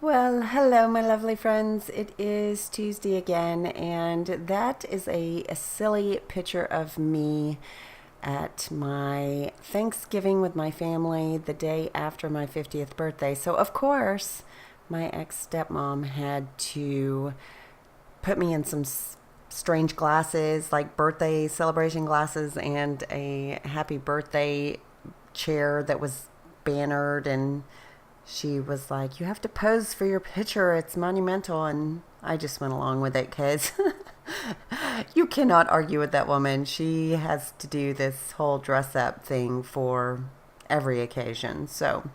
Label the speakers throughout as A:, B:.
A: Well, hello, my lovely friends. It is Tuesday again, and that is a silly picture of me at my Thanksgiving with my family the day after my 50th birthday. So, of course, my ex stepmom had to put me in some strange glasses, like birthday celebration glasses, and a happy birthday chair that was bannered, and she was like, "You have to pose for your picture. It's monumental." And I just went along with it because you cannot argue with that woman. She has to do this whole dress up thing for every occasion. So,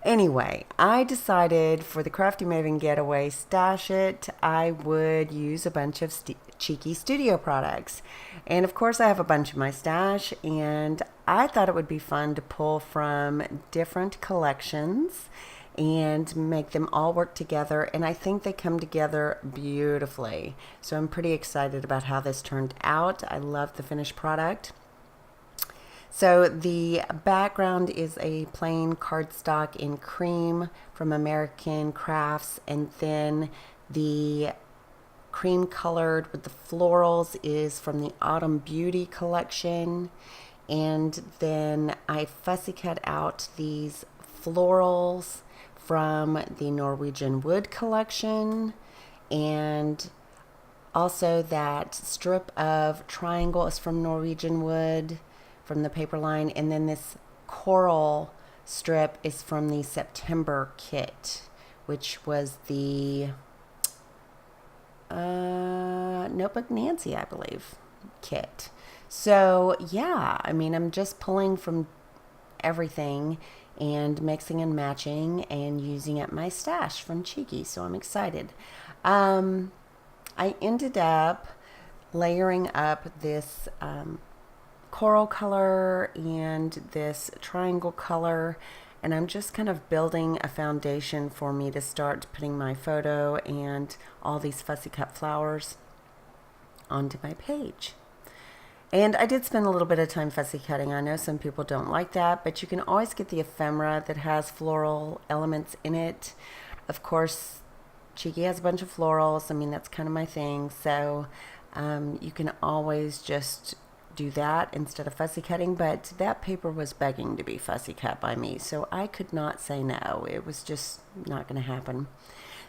A: anyway, I decided for the Crafty Maven Getaway Stash It, I would use a bunch of cheeky studio products. And of course, I have a bunch in my stash, and I thought it would be fun to pull from different collections and make them all work together. And I think they come together beautifully. So I'm pretty excited about how this turned out. I love the finished product. So the background is a plain cardstock in cream from American Crafts, and then the cream colored with the florals is from the Autumn Beauty collection. And then I fussy cut out these florals from the Norwegian Wood collection, and also that strip of triangle is from Norwegian Wood from the paper line, and then this coral strip is from the September kit, which was the Notebook Nancy, I believe, kit. So yeah, I mean, I'm just pulling from everything and mixing and matching and using up my stash from Cheeky, so I'm excited. I ended up layering up this coral color and this triangle color, and I'm just kind of building a foundation for me to start putting my photo and all these fussy cut flowers onto my page. And I did spend a little bit of time fussy cutting. I know some people don't like that, but you can always get the ephemera that has floral elements in it. Of course, Cheeky has a bunch of florals. I mean, that's kind of my thing. So you can always just do that instead of fussy cutting, but that paper was begging to be fussy cut by me, so I could not say no. It was just not going to happen.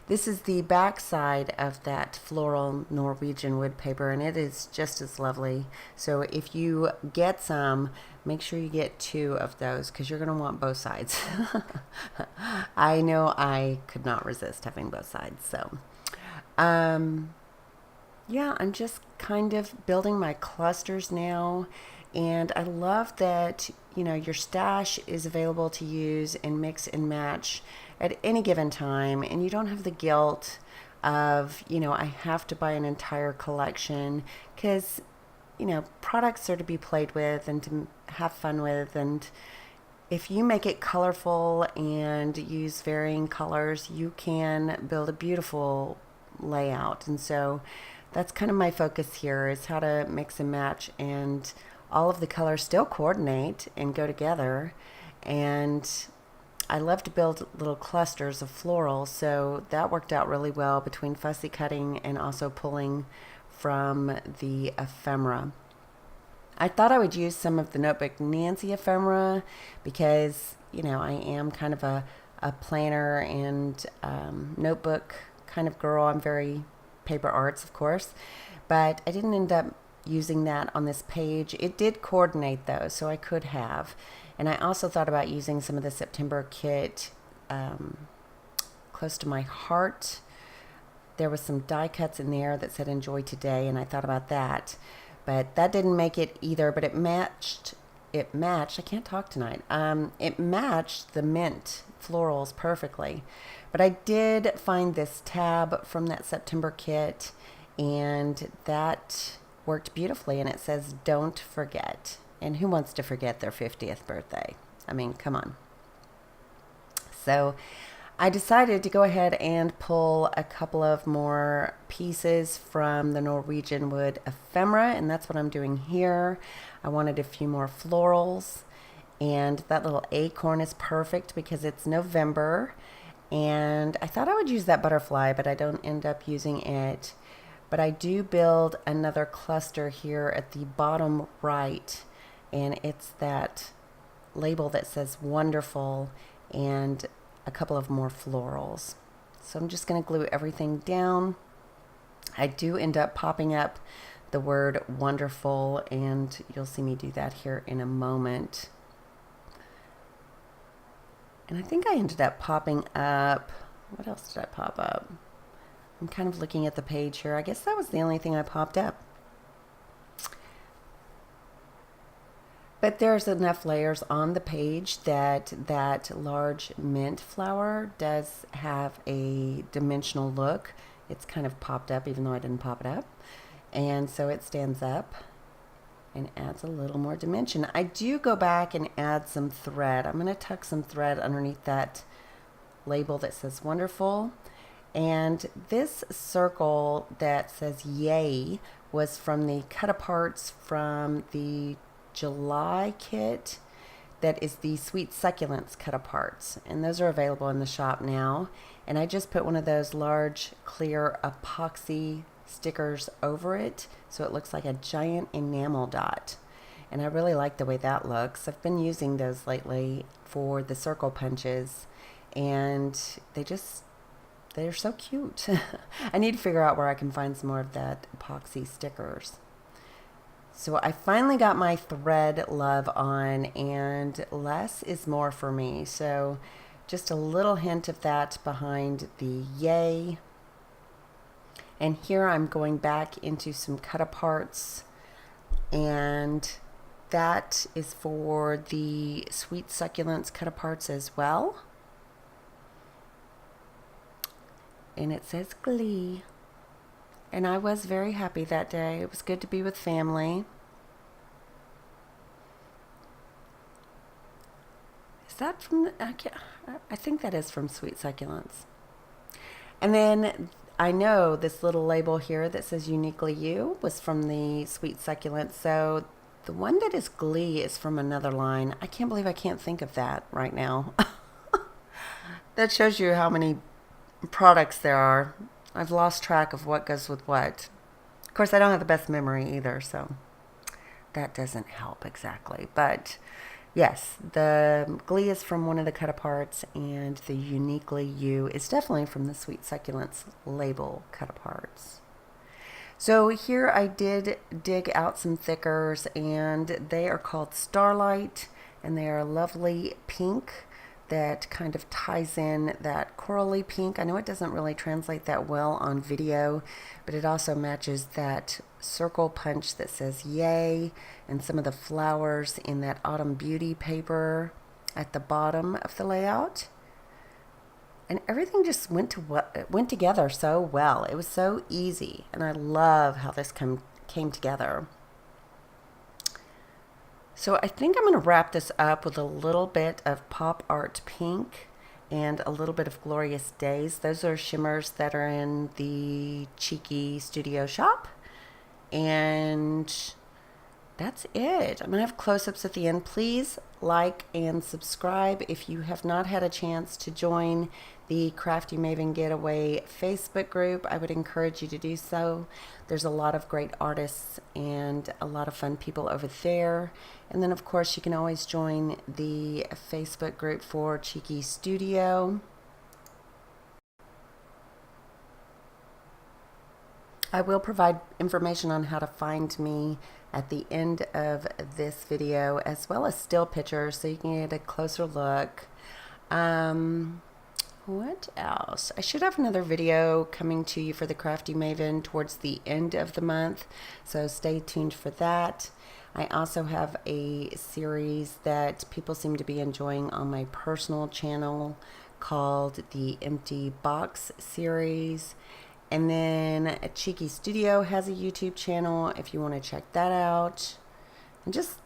A: This is the back side of that floral Norwegian wood paper, and it is just as lovely. So if you get some, make sure you get 2 of those, because you're going to want both sides. I know I could not resist having both sides. So yeah, I'm just kind of building my clusters now, and I love that, you know, your stash is available to use and mix and match at any given time, and you don't have the guilt of, you know, I have to buy an entire collection, because, you know, products are to be played with and to have fun with, and if you make it colorful and use varying colors, you can build a beautiful layout. And so that's kind of my focus here, is how to mix and match, and all of the colors still coordinate and go together. And I love to build little clusters of florals, so that worked out really well between fussy cutting and also pulling from the ephemera. I thought I would use some of the Notebook Nancy ephemera because, you know, I am kind of a planner and notebook kind of girl. I'm very paper arts, of course, but I didn't end up using that on this page. It did coordinate though, so I could have. And I also thought about using some of the September kit close to my heart. There was some die cuts in there that said "Enjoy Today," and I thought about that, but that didn't make it either. But it matched. I can't talk tonight. It matched the mint florals perfectly. But I did find this tab from that September kit, and that worked beautifully. And it says, "Don't forget." And who wants to forget their 50th birthday? I mean, come on. So I decided to go ahead and pull a couple of more pieces from the Norwegian Wood ephemera, and that's what I'm doing here. I wanted a few more florals, and that little acorn is perfect because it's November, And I thought I would use that butterfly, but I don't end up using it. But I do build another cluster here at the bottom right, and it's that label that says wonderful and a couple of more florals. So I'm just going to glue everything down. I do end up popping up the word wonderful, and you'll see me do that here in a moment. And I think I ended up popping up, what else did I pop up? I'm kind of looking at the page here. I guess that was the only thing I popped up. But there's enough layers on the page that that large mint flower does have a dimensional look. It's kind of popped up even though I didn't pop it up. And so it stands up and adds a little more dimension. I do go back and add some thread. I'm going to tuck some thread underneath that label that says wonderful. And this circle that says yay was from the cut aparts from the July kit. That is the sweet succulents cut aparts, and those are available in the shop now. And I just put one of those large clear epoxy stickers over it so it looks like a giant enamel dot, and I really like the way that looks. I've been using those lately for the circle punches, and they're so cute. I need to figure out where I can find some more of that epoxy stickers. So I finally got my thread love on, and less is more for me. So just a little hint of that behind the yay. And here I'm going back into some cut aparts, and that is for the sweet succulents cut aparts as well. And it says Glee. And I was very happy that day. It was good to be with family. Is that from, I think that is from Sweet Succulents. And then I know this little label here that says Uniquely You was from the Sweet Succulents. So the one that is Glee is from another line. I can't believe I can't think of that right now. That shows you how many products there are. I've lost track of what goes with what. Of course, I don't have the best memory either, so that doesn't help exactly. But yes, the Glee is from one of the cut aparts, and the Uniquely You is definitely from the Sweet Succulents label cut aparts. So here I did dig out some thickers, and they are called Starlight, and they are a lovely pink that kind of ties in that corally pink. I know it doesn't really translate that well on video, but it also matches that circle punch that says yay and some of the flowers in that Autumn Beauty paper at the bottom of the layout. And everything just went together so well. It was so easy, and I love how this came together. So I think I'm going to wrap this up with a little bit of Pop Art Pink and a little bit of Glorious Days. Those are shimmers that are in the Cheeky Studio shop. And that's it. I'm going to have close-ups at the end. Please like and subscribe. If you have not had a chance to join the Crafty Maven Getaway Facebook group, I would encourage you to do so. There's a lot of great artists and a lot of fun people over there. And then, of course, you can always join the Facebook group for Cheeky Studio. I will provide information on how to find me at the end of this video, as well as still pictures so you can get a closer look. What else? I should have another video coming to you for the Crafty Maven towards the end of the month, so stay tuned for that. I also have a series that people seem to be enjoying on my personal channel called the Empty Box series. And then Cheeky Studio has a YouTube channel if you want to check that out. And just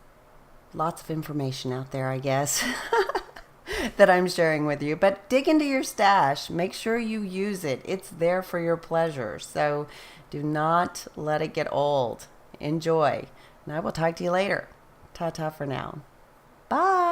A: lots of information out there, I guess, that I'm sharing with you. But dig into your stash. Make sure you use it. It's there for your pleasure. So do not let it get old. Enjoy. And I will talk to you later. Ta-ta for now. Bye.